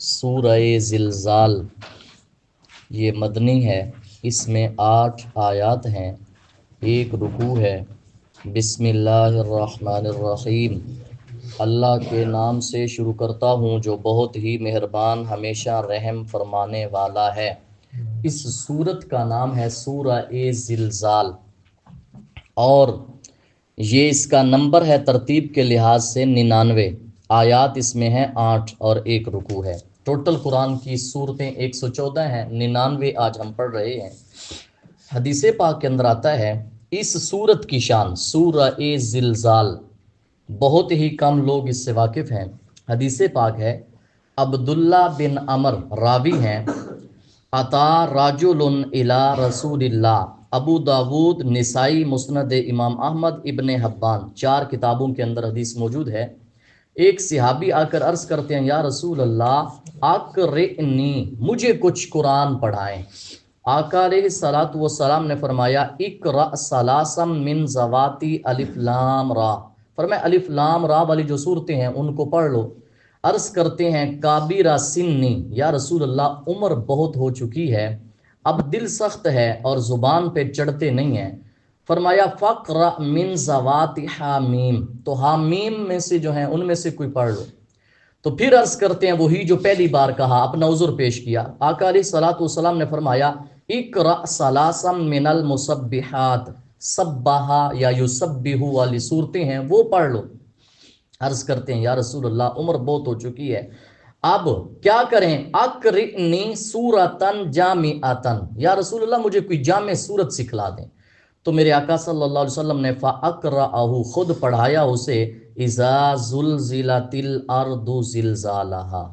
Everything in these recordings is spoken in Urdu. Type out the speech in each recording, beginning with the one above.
سورہ زلزال یہ مدنی ہے، اس میں 8 آیات ہیں، 1 رکوع ہے۔ بسم اللہ الرحمن الرحیم، اللہ کے نام سے شروع کرتا ہوں جو بہت ہی مہربان ہمیشہ رحم فرمانے والا ہے۔ اس سورت کا نام ہے سورہ زلزال، اور یہ اس کا نمبر ہے ترتیب کے لحاظ سے 99۔ آیات اس میں ہیں 8 اور 1 رکوع ہے۔ ٹوٹل قرآن کی سورتیں 114 ہیں، 99 آج ہم پڑھ رہے ہیں۔ حدیث پاک کے اندر آتا ہے اس سورت کی شان، سورہ زلزال، بہت ہی کم لوگ اس سے واقف ہیں۔ حدیث پاک ہے، عبداللہ بن عمر راوی ہیں، عطا رجل الی رسول اللہ، ابو داود، نسائی، مسند امام احمد، ابن حبان، 4 کتابوں کے اندر حدیث موجود ہے۔ ایک صحابی آ کر عرض کرتے ہیں، یا رسول اللہ اقرئنی، مجھے کچھ قرآن پڑھائیں۔ آقا علیہ الصلوۃ والسلام نے فرمایا، اقرأ ثلاثا من ذواتی الف لام را، فرمایا الف لام را والی جو صورتیں ہیں ان کو پڑھ لو۔ عرض کرتے ہیں، کابیرہ سنی، یا رسول اللہ عمر بہت ہو چکی ہے، اب دل سخت ہے اور زبان پہ چڑھتے نہیں ہیں۔ فرمایا فقرأ من ذوات حامیم، تو حامیم میں سے جو ہیں ان میں سے کوئی پڑھ لو۔ تو پھر عرض کرتے ہیں، وہی جو پہلی بار کہا، اپنا عذر پیش کیا۔ آقا علیہ الصلوۃ والسلام نے فرمایا، اقرأ ثلاثا من المسبحات، سبح یا یسبح والی صورتیں ہیں وہ پڑھ لو۔ عرض کرتے ہیں، یا رسول اللہ عمر بہت ہو چکی ہے، اب کیا کریں؟ اقرئنی سورۃ جامعۃ، یا رسول اللہ مجھے کوئی جامع سورت سکھلا دیں۔ تو میرے آقا صلی اللہ علیہ وسلم نے فَأَقْرَأَهُ، خود پڑھایا اسے، اِذَا زُلْزِلَتِ الْأَرْضُ زِلْزَالَهَا،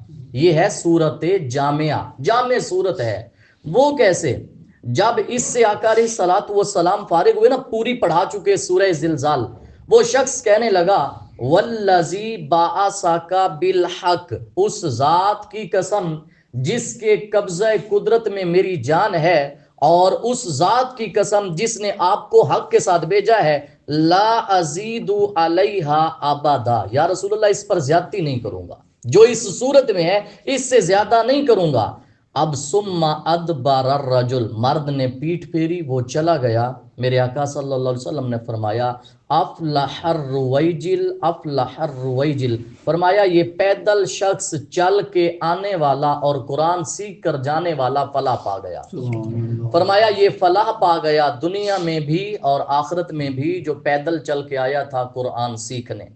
یہ ہے سورت جامعہ، جامع سورت ہے۔ وہ کیسے؟ جب اس سے آقا علیہ الصلوۃ والسلام فارغ ہوئے نا، پوری پڑھا چکے سورہ زلزال، وہ شخص کہنے لگا، وَالَّذِي بَعَثَكَ بِالْحَقِّ، اس ذات کی قسم جس کے قبضہ قدرت میں میری جان ہے، اور اس ذات کی قسم جس نے آپ کو حق کے ساتھ بھیجا ہے، لا ازید علیہا ابدا، یا رسول اللہ اس پر زیادتی نہیں کروں گا، جو اس صورت میں ہے اس سے زیادہ نہیں کروں گا۔ اب ثم ادبر الرجل، مرد نے پیٹھ پھیری، وہ چلا گیا۔ میرے آقا صلی اللہ علیہ وسلم نے فرمایا، افلح الرویجل، افلح الرویجل، فرمایا یہ پیدل شخص چل کے آنے والا اور قرآن سیکھ کر جانے والا فلاح پا گیا۔ فرمایا یہ فلاح پا گیا دنیا میں بھی اور آخرت میں بھی، جو پیدل چل کے آیا تھا قرآن سیکھنے۔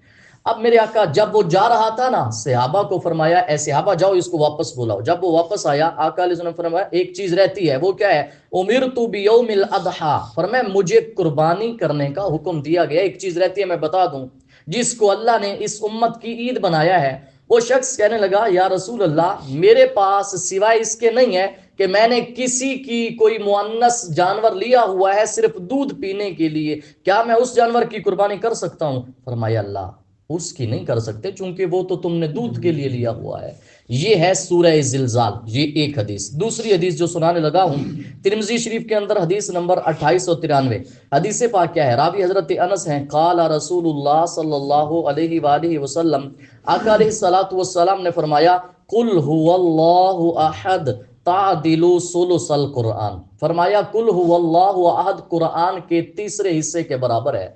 اب میرے آقا جب وہ جا رہا تھا نا، صحابہ کو فرمایا، اے صحابہ جاؤ اس کو واپس بلاؤ۔ جب وہ واپس آیا، آقا علیہ السلام نے فرمایا ایک چیز رہتی ہے، وہ کیا ہے؟ امرت بیوم الاضحیٰ، فرمایا مجھے قربانی کرنے کا حکم دیا گیا، ایک چیز رہتی ہے میں بتا دوں، جس کو اللہ نے اس امت کی عید بنایا ہے۔ وہ شخص کہنے لگا، یا رسول اللہ میرے پاس سوائے اس کے نہیں ہے کہ میں نے کسی کی کوئی مؤنث جانور لیا ہوا ہے صرف دودھ پینے کے لیے، کیا میں اس جانور کی قربانی کر سکتا ہوں؟ فرمایا اللہ اس کی نہیں کر سکتے، چونکہ وہ تو تم نے دودھ کے لیے لیا ہوا ہے۔ یہ ہے سورہ زلزال، یہ ایک حدیث۔ دوسری حدیث جو سنانے لگا ہوں، ترمذی شریف کے اندر حدیث نمبر 2893، حدیث پاک کیا ہے؟ راوی حضرت انس ہیں، قال رسول اللہ صلی اللہ علیہ وآلہ وسلم، آقا علیہ الصلوۃ والسلام نے فرمایا، قل هو اللہ احد تعدل ثلث القرآن، فرمایا قل هو اللہ احد قرآن کے تیسرے حصے کے برابر ہے،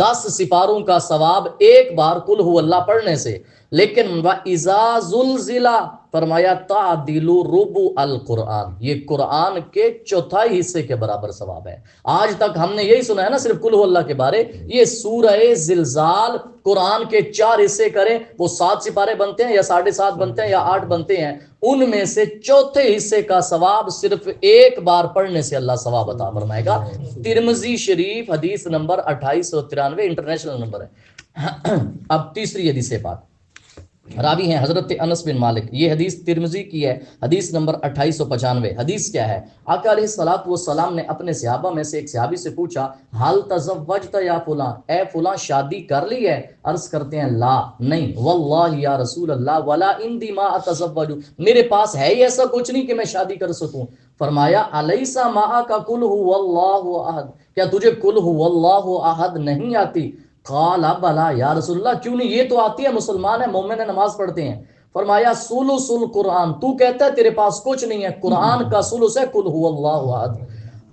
10 سپاروں کا ثواب ایک بار قل هو اللہ پڑھنے سے۔ لیکن وَإِذَا زُلْزِلَ، فرمایا تعدل ربع القرآن، یہ قرآن کے چوتھائی حصے کے برابر ثواب ہے۔ آج تک ہم نے یہی سنا ہے نا صرف قل هو اللہ کے بارے، یہ سورہ زلزال قرآن کے 4 حصے کریں، وہ 7 سپارے بنتے ہیں یا 7.5 بنتے ہیں یا 8 بنتے ہیں، ان میں سے چوتھے حصے کا ثواب صرف ایک بار پڑھنے سے اللہ ثواب عطا فرمائے گا۔ ترمذی شریف حدیث نمبر 2893 انٹرنیشنل نمبر ہے۔ اب تیسری حدیث پاک، راوی ہیں حضرت انس بن مالک، یہ حدیث ترمذی کی ہے، حدیث نمبر 2895۔ حدیث کیا ہے؟ آقا علیہ الصلوۃ والسلام نے اپنے صحابہ میں سے ایک صحابی سے پوچھا، حل تزوجت یا فلاں، اے فلاں شادی کر لی ہے؟ عرض کرتے ہیں لا، نہیں، واللہ یا رسول اللہ ولا عندی ما اتزوج، میرے پاس ہے ہی ایسا کچھ نہیں کہ میں شادی کر سکوں۔ فرمایا الیس معک قل هو اللہ احد، کیا تجھے قل هو اللہ احد نہیں آتی؟ قال بلا یا رسول اللہ، کیوں نہیں، یہ تو آتی ہے، مسلمان ہے، مومن ہے، نماز پڑھتے ہیں۔ فرمایا سلس القرآن، تو کہتا ہے تیرے پاس کچھ نہیں ہے، قرآن کا سلس ہے قل هو اللہ احد۔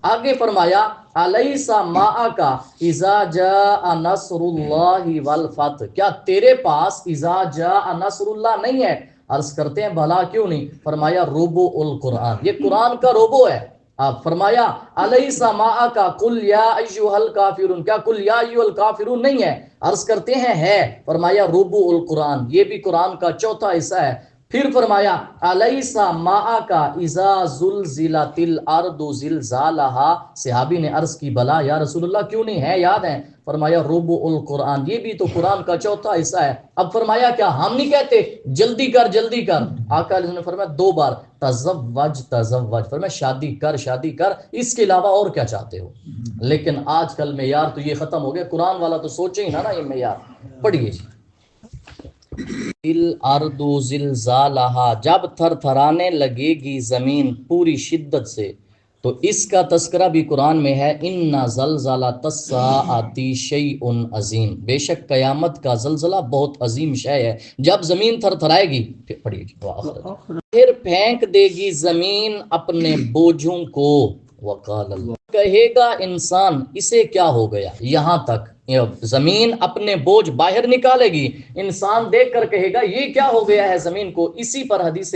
آگے فرمایا الیس معک اذا جاء نصر اللہ والفتح، کیا تیرے پاس اذا جاء نصر اللہ نہیں ہے؟ عرض کرتے ہیں بھلا کیوں نہیں؟ فرمایا ربع القرآن، یہ قرآن کا ربع ہے۔ آپ فرمایا الیس معک قل یا ایھا الکافرون، کیا قل یا ایھا الکافرون نہیں ہے؟ عرض کرتے ہیں ہے۔ فرمایا ربع القرآن، یہ بھی قرآن کا چوتھا حصہ ہے۔ پھر فرمایا الیس معک اذا زلزلت الارض زلزالھا، صحابی نے عرض کی بلا یا رسول اللہ کیوں نہیں ہے، یاد ہے؟ فرمایا ربع القرآن، یہ بھی تو قرآن کا چوتھا حصہ ہے۔ اب فرمایا کیا ہم نہیں کہتے جلدی کر جلدی کر؟ آقا نے فرمایا 2 بار تزوج تزوج، فرمایا شادی کر شادی کر، اس کے علاوہ اور کیا چاہتے ہو؟ لیکن آج کل معیار تو یہ ختم ہو گیا، قرآن والا تو سوچے ہی نا یہ معیار۔ پڑھیے جی الارض زلزالھا، جب تھر تھرانے لگے گی زمین پوری شدت سے، تو اس کا تذکرہ بھی قرآن میں ہے ان زلزلۃ الساعۃ شیء عظیم، بے شک قیامت کا زلزلہ بہت عظیم شے ہے۔ جب زمین تھر تھرائے گی، پڑھیے پھر پھینک دے گی زمین اپنے بوجھوں کو، وقال اللہ، کہے گا انسان اسے کیا ہو گیا، یہاں تک زمین اپنے بوجھ باہر نکالے گی، انسان دیکھ کر کہے گا یہ کیا ہو گیا ہے زمین کو۔ اسی پر حدیث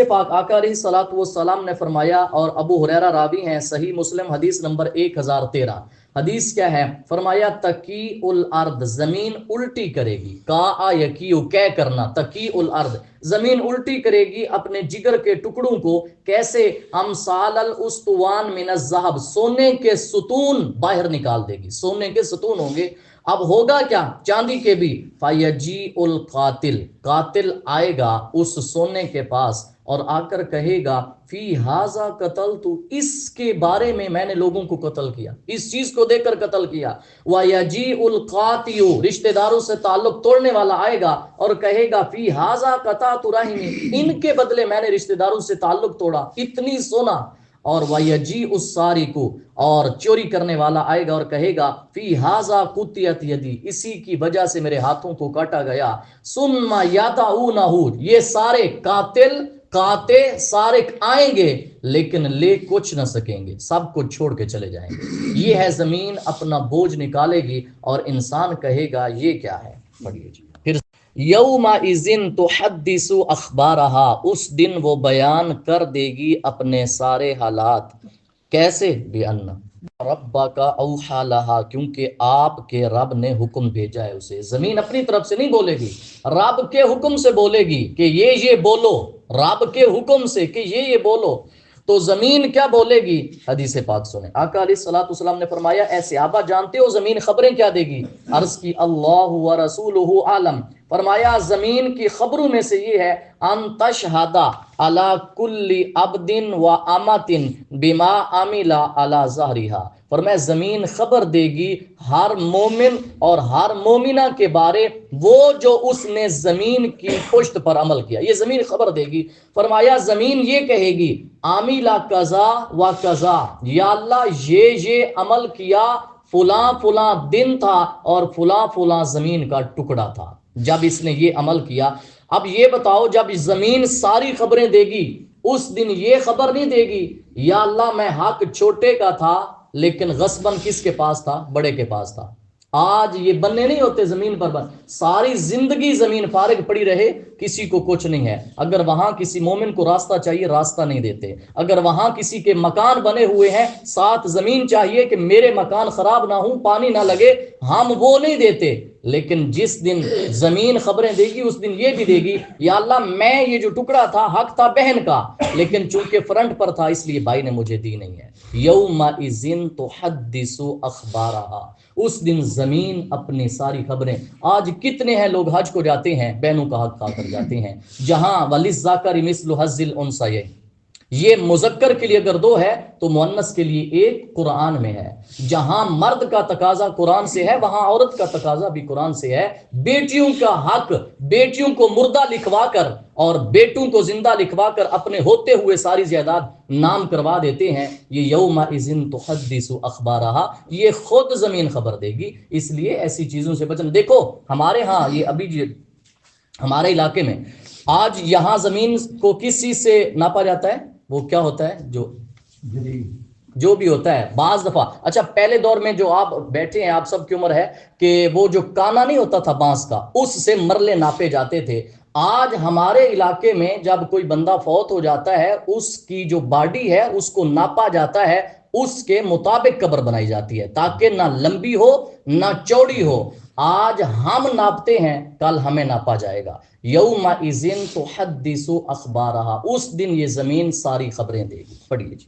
پاک آقا علیہ الصلوۃ والسلام نے فرمایا، اور ابو ہریرہ راوی ہیں، صحیح مسلم حدیث نمبر 1013۔ حدیث کیا ہے؟ فرمایا تکی الارض، زمین الٹی کرے گی، کا یکیو کہ کرنا، تکی الارض، زمین الٹی کرے گی اپنے جگر کے ٹکڑوں کو، کیسے؟ امثال الاسطوان من الذهب، سونے کے ستون باہر نکال دے گی، سونے کے ستون ہوں گے۔ اب ہوگا کیا؟ چاندی کے بھی، فَيَجِيءُ الْقَاتِلُ، قاتل آئے گا اس سونے کے پاس اور آ کر کہے گا فی ھذا قتلت، اس کے بارے میں نے لوگوں کو قتل کیا، اس چیز کو دیکھ کر قتل کیا۔ وَيَجِيءُ الْقَاطِعُ، رشتہ داروں سے تعلق توڑنے والا آئے گا اور کہے گا فی ھذا قطعت رحمی، ان کے بدلے میں نے رشتہ داروں سے تعلق توڑا، اتنی سونا۔ اور وَيَجِيءُ السَّارِقُ، اور چوری کرنے والا آئے گا اور کہے گا فی ھذا قطعت یدی، اسی کی وجہ سے میرے ہاتھوں کو کاٹا گیا۔ ثم یدعونہ، یہ سارے قاتل قاطع سارق آئیں گے لیکن لے کچھ نہ سکیں گے، سب کو چھوڑ کے چلے جائیں گے۔ یہ ہے زمین اپنا بوجھ نکالے گی اور انسان کہے گا یہ کیا ہے؟ پڑھیے جی پھر یومئذ تحدث اخبارہا، اس دن وہ بیان کر دے گی اپنے سارے حالات، کیسے؟ بِأَنَّ رَبَّكَ أَوْحَىٰ لَهَا، کیونکہ آپ کے رب نے حکم بھیجا ہے اسے۔ زمین اپنی طرف سے نہیں بولے گی، رب کے حکم سے بولے گی کہ یہ بولو، رب کے حکم سے کہ یہ بولو۔ تو زمین کیا بولے گی؟ حدیث پاک سنیں، آقا علیہ الصلوۃ والسلام نے فرمایا اے صحابہ جانتے ہو زمین خبریں کیا دے گی؟ عرض کی اللہ ورسولہ عالم۔ فرمایا زمین کی خبروں میں سے یہ ہے ان تشہد علی کل عبد و امۃ بما عمل علی ظہرہا، فرمایا زمین خبر دے گی ہر مومن اور ہر مومنہ کے بارے وہ جو اس نے زمین کی پشت پر عمل کیا، یہ زمین خبر دے گی۔ فرمایا زمین یہ کہے گی عامل کذا و کذا، یا اللہ یہ عمل کیا، فلاں فلاں دن تھا اور فلاں فلاں زمین کا ٹکڑا تھا جب اس نے یہ عمل کیا۔ اب یہ بتاؤ جب زمین ساری خبریں دے گی اس دن یہ خبر نہیں دے گی یا اللہ میں حق چھوٹے کا تھا لیکن غصباً کس کے پاس تھا؟ بڑے کے پاس تھا۔ آج یہ بننے نہیں ہوتے زمین پر بن، ساری زندگی زمین فارغ پڑی رہے، کسی کو کچھ نہیں ہے۔ اگر وہاں کسی مومن کو راستہ چاہیے راستہ نہیں دیتے، اگر وہاں کسی کے مکان بنے ہوئے ہیں ساتھ زمین چاہیے کہ میرے مکان خراب نہ ہوں پانی نہ لگے، ہم وہ نہیں دیتے۔ لیکن جس دن زمین خبریں دے گی اس دن یہ بھی دے گی یا اللہ میں یہ جو ٹکڑا تھا حق تھا بہن کا لیکن چونکہ فرنٹ پر تھا اس لیے بھائی نے مجھے دی نہیں ہے۔ یومئذ تحدث اخبارہا، اس دن زمین اپنی ساری خبریں۔ آج کتنے ہیں لوگ حج کو جاتے ہیں بہنوں کا حق کھا کر جاتے ہیں، جہاں وَلِلذَّكَرِ مِثْلُ حَظِّ الْأُنثَيَيْنِ، یہ مذکر کے لیے اگر 2 ہے تو مؤنث کے لیے 1 قرآن میں ہے۔ جہاں مرد کا تقاضا قرآن سے ہے وہاں عورت کا تقاضا بھی قرآن سے ہے۔ بیٹیوں کا حق، بیٹیوں کو مردہ لکھوا کر اور بیٹوں کو زندہ لکھوا کر اپنے ہوتے ہوئے ساری جائیداد نام کروا دیتے ہیں۔ یہ یومئذ تحدث اخبارہا، یہ خود زمین خبر دے گی، اس لیے ایسی چیزوں سے بچنا۔ دیکھو ہمارے ہاں یہ ابھی ہمارے علاقے میں آج یہاں زمین کو کس چیز سے ناپا جاتا ہے؟ وہ کیا ہوتا ہے جو بھی ہوتا ہے بعض دفعہ. اچھا پہلے دور میں جو آپ بیٹھے ہیں آپ سب کی عمر ہے کہ وہ جو کانا نہیں ہوتا تھا بانس کا اس سے مرلے ناپے جاتے تھے. آج ہمارے علاقے میں جب کوئی بندہ فوت ہو جاتا ہے اس کی جو باڈی ہے اس کو ناپا جاتا ہے, اس کے مطابق قبر بنائی جاتی ہے تاکہ نہ لمبی ہو نہ چوڑی ہو. آج ہم ناپتے ہیں کل ہمیں ناپا جائے گا. یومئذ تحدث اخبارها, اس دن یہ زمین ساری خبریں دے گی. پڑھیے جی.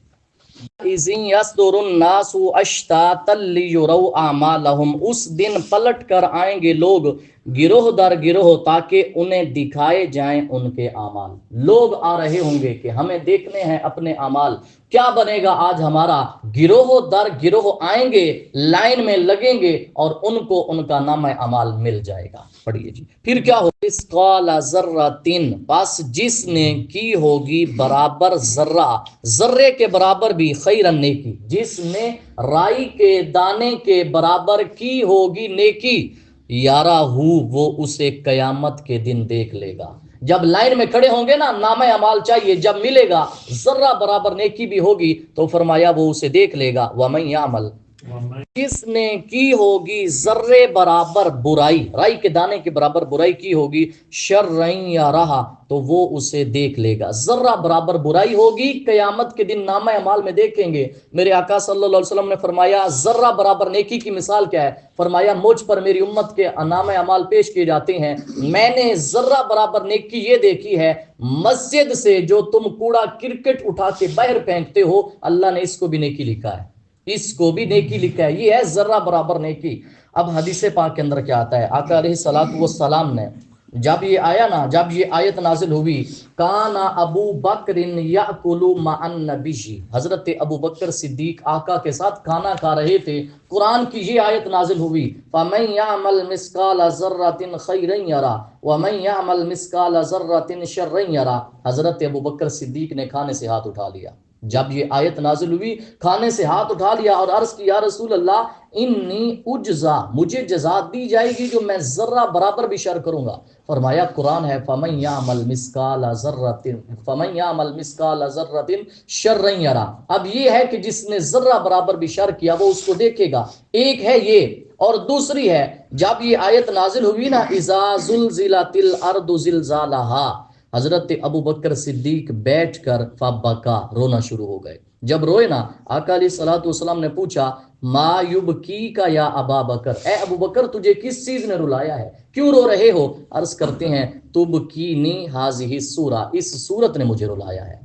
اذن یصدر الناس اشتاتا لیروا اعمالهم, اس دن پلٹ کر آئیں گے لوگ گروہ در گروہ تاکہ انہیں دکھائے جائیں ان کے اعمال. لوگ آ رہے ہوں گے کہ ہمیں دیکھنے ہیں اپنے اعمال. کیا بنے گا آج ہمارا؟ گروہ در گروہ آئیں گے, لائن میں لگیں گے اور ان کو ان کا نام اعمال مل جائے گا. پڑھیے جی. پھر کیا ہو؟ مثقال ذرۃ, پس جس نے کی ہوگی برابر ذرہ, ذرے کے برابر بھی, خیرا نیکی, جس نے رائی کے دانے کے برابر کی ہوگی نیکی, یارا ہو, وہ اسے قیامت کے دن دیکھ لے گا. جب لائن میں کھڑے ہوں گے نا نام اعمال چاہیے, جب ملے گا ذرہ برابر نیکی بھی ہوگی تو فرمایا وہ اسے دیکھ لے گا. وَمَن يَعْمَلْ, جس نے کی ہوگی ذرے برابر برائی, رائی کے دانے کے برابر برائی کی ہوگی, شرًا یرہ, تو وہ اسے دیکھ لے گا. ذرہ برابر برائی ہوگی, قیامت کے دن نامہ اعمال میں دیکھیں گے. میرے آقا صلی اللہ علیہ وسلم نے فرمایا ذرہ برابر نیکی کی مثال کیا ہے؟ فرمایا مجھ پر میری امت کے نامہ اعمال پیش کیے جاتے ہیں, میں نے ذرہ برابر نیکی یہ دیکھی ہے, مسجد سے جو تم کوڑا کرکٹ اٹھا کے باہر پھینکتے ہو, اللہ نے اس کو بھی نیکی لکھا ہے, اس کو بھی نیکی لکھا ہے. یہ ہے ذرہ برابر نیکی. اب حدیث پاک کے اندر کیا آتا ہے؟ آقا علیہ الصلوۃ والسلام نے جب یہ آیا نا, جب یہ آیت نازل ہوئی, کانا ابو بکر یاکل مع النبی, حضرت ابو بکر صدیق آقا کے ساتھ کھانا کھا رہے تھے. قرآن کی یہ آیت نازل ہوئی, فمن یعمل مثقال ذرۃ خیرا یرہ ومن یعمل مثقال ذرۃ شرا یرہ. حضرت ابو بکر صدیق نے کھانے سے ہاتھ اٹھا لیا. جب یہ آیت نازل ہوئی کھانے سے ہاتھ اٹھا لیا اور عرض کی, یا رسول اللہ انی اجزا, مجھے جزا دی جائے گی جو میں ذرہ برابر بھی شر کروں گا. فرمایا قرآن ہے فمن یعمل مثقال ذرۃ فمن یعمل مثقال ذرۃ شرا یرہ. اب یہ ہے کہ جس نے ذرہ برابر بھی شر کیا وہ اس کو دیکھے گا. ایک ہے یہ, اور دوسری ہے جب یہ آیت نازل ہوئی نا, اذا زلزلت الارض زلزالہا, حضرت ابو بکر صدیق بیٹھ کر فبکا, رونا شروع ہو گئے. جب روئے نا, آقا علیہ الصلوۃ والسلام نے پوچھا, ما یبکیک یا ابا بکر, اے ابو بکر تجھے کس چیز نے رلایا ہے, کیوں رو رہے ہو؟ عرض کرتے ہیں تبکینی ھذہ السورہ, اس سورت نے مجھے رلایا ہے.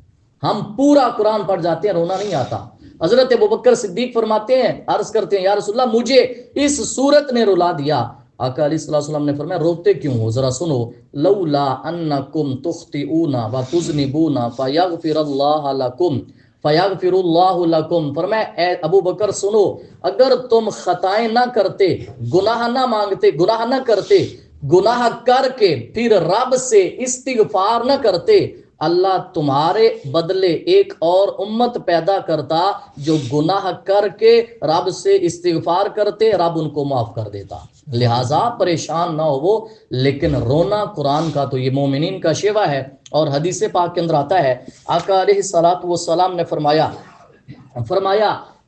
ہم پورا قرآن پڑھ جاتے ہیں, رونا نہیں آتا. حضرت ابو بکر صدیق فرماتے ہیں, عرض کرتے ہیں یا رسول اللہ مجھے اس سورت نے رلا دیا. آقا علیہ الصلوۃ والسلام نے فرمایا روتے کیوں ہو, ذرا سنو, لولا انکم تخطئون وتذنبون فیغفر اللہ لکم فیغفر اللہ لکم. فرمایا اے ابو بکر سنو, اگر تم خطائیں نہ کرتے, گناہ نہ مانگتے, گناہ نہ کرتے, گناہ کر کے پھر رب سے استغفار نہ کرتے, اللہ تمہارے بدلے ایک اور امت پیدا کرتا جو گناہ کر کے رب سے استغفار کرتے, رب ان کو معاف کر دیتا. لہٰذا پریشان نہ ہو وہ, لیکن رونا قرآن کا تو یہ مومنین کا شیوا ہے. اور حدیث پاک کے اندر آتا ہے, آقا علیہ الصلوۃ والسلام نے فرمایا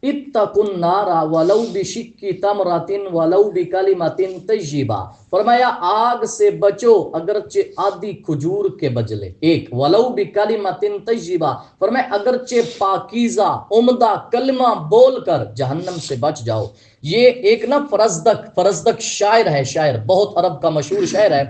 اتقوا النار ولو بشق تمرۃ ولو بکلمۃ طیبہ. فرمایا آگ سے بچو اگرچہ آدھی کھجور کے بدلے ایک, ولو بکلمۃ طیبہ, فرمایا اگرچہ پاکیزہ عمدہ کلمہ بول کر جہنم سے بچ جاؤ. یہ ایک نا فرزدق شاعر ہے, شاعر بہت عرب کا مشہور شاعر ہے.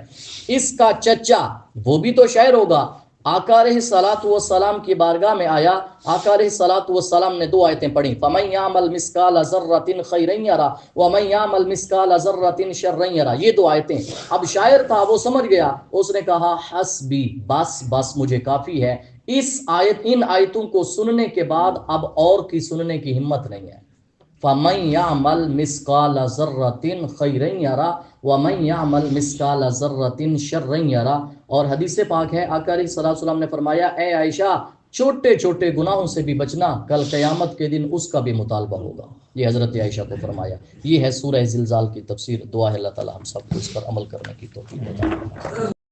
اس کا چچا وہ بھی تو شاعر ہوگا. آقا علیہ الصلوۃ والسلام کی بارگاہ میں آیا, آقا علیہ الصلوۃ والسلام نے دو آیتیں پڑھی, فمن یعمل مثقال ذرۃ خیرا یرہ ومن یعمل مثقال ذرۃ شرا یرہ. یہ دو آیتیں. اب شاعر تھا, وہ سمجھ گیا, اس نے کہا حسبی, بس مجھے کافی ہے. ان آیتوں کو سننے کے بعد اب اور کی سننے کی ہمت نہیں ہے. فمن یعمل مثقال ذرۃ خیرا یرہ ومن یعمل مثقال ذرۃ شرا یرہ. اور حدیث پاک ہے, آقا علیہ الصلوۃ والسلام نے فرمایا اے عائشہ چھوٹے چھوٹے گناہوں سے بھی بچنا, کل قیامت کے دن اس کا بھی مطالبہ ہوگا. یہ حضرت عائشہ کو فرمایا. یہ ہے سورہ زلزال کی تفسیر. دعا ہے اللہ تعالی ہم سب کو اس پر عمل کرنے کی توفیق عطا فرمائے.